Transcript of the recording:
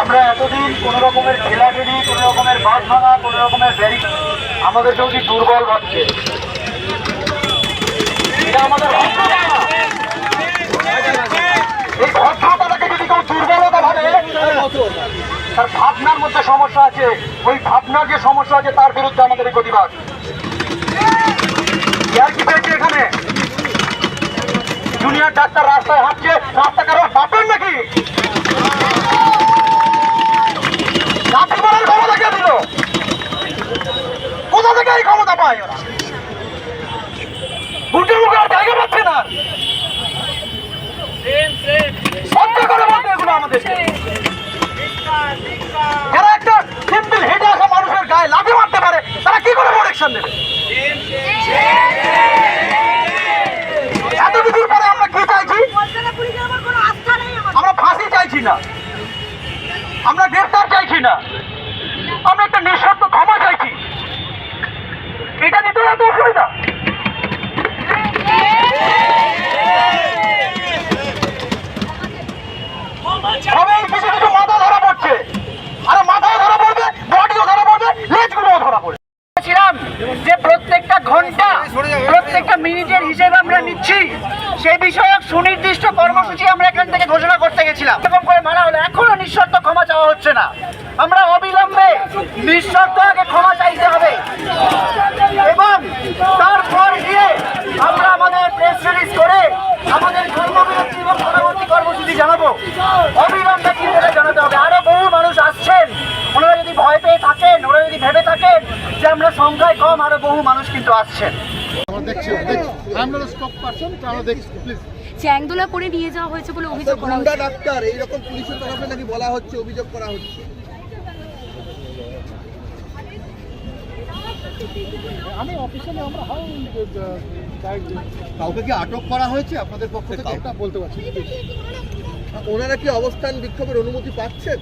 আমরা এতদিন কোন রকমের ঠেলাঠেলি, কোন রকমের বাস ভাঙা, কোন রকমের ব্যারি আমাদের যদি দুর্বল ভাবছে, এটা আমাদের এই ভদ্রতাটাকে যদি কেউ দুর্বলতা ভাবে, তার ভাবনার মধ্যে সমস্যা আছে। ওই ভাবনার যে সমস্যা আছে তার বিরুদ্ধে আমাদের এই প্রতিবাদ। কি পেয়েছে এখানে জুনিয়র ডাক্তার রাস্তায় হাঁটছে, রাস্তা কারো বাপের নাকি? লাঠি মারার ক্ষমতা কে দিল? কোথা থেকে এই ক্ষমতা পায় ওরা? বুটের মুখে আর জায়গা পাচ্ছে না। সহ্য করে বলতে এগুলো আমাদেরকে। যারা একটা সিম্পল হেঁটে আসা মানুষের গায়ে লাঠি মারতে পারে, তারা কি করে প্রোটেকশন দেবে? এত কিছুর পরে আমরা কি চাইছি? আমরা ফাঁসি চাইছি না, আমরা গ্রেফতার চাইছি না, আমরা একটা নিঃশর্ত ক্ষমা চাইছি। এটা দিতে এত অসুবিধা? সবাই কিছু কিছু মাথা ধরা পড়ছে, আর মাথাও ধরা পড়বে, বডিও ধরা পড়বে, লেজগুলোও ধরা পড়বে। যে প্রত্যেকটা ঘন্টা, প্রত্যেকটা মিনিটের হিসেবে আমরা নিচ্ছি, সেই বিষয়ক সুনির্দিষ্ট কর্মসূচি আমরা এখান থেকে ঘোষণা করতে গেছিলাম। এরকম করে মানা হলো, এখনো নিঃশর্ত ক্ষমা চাওয়া হচ্ছে না। আমরা অবিলম্বে নিঃশর্ত আগে ক্ষমা চাইতে হবে এবং তারপর গিয়ে আমরা আমাদের প্রেস রিলিজ করে আমাদের কর্মবিরতি এবং পরবর্তী কর্মসূচি জানাবো। অবিলম্বে কিন্তু জানাতে হবে। আরো বহু মানুষ আসছেন, ওনারা যদি ভয় পেয়ে থাকেন, ওরা যদি ভেবে থাকেন যে আমরা সংখ্যায় কম, আরো বহু মানুষ কিন্তু আসছেন। চ্যাংদোলা করে নিয়ে যাওয়া হয়েছে বলে অভিযোগ করা হচ্ছে। ডাক্তার এইরকম পুলিশের তরফে নাকি বলা হচ্ছে, অভিযোগ করা হচ্ছে। আমি অফিসিয়ালি আমরা কাউকে কি আটক করা হয়েছে আপনাদের পক্ষ থেকে? বলতে পারছি। ওনারা কি অবস্থান বিক্ষোভের অনুমতি পাচ্ছেন?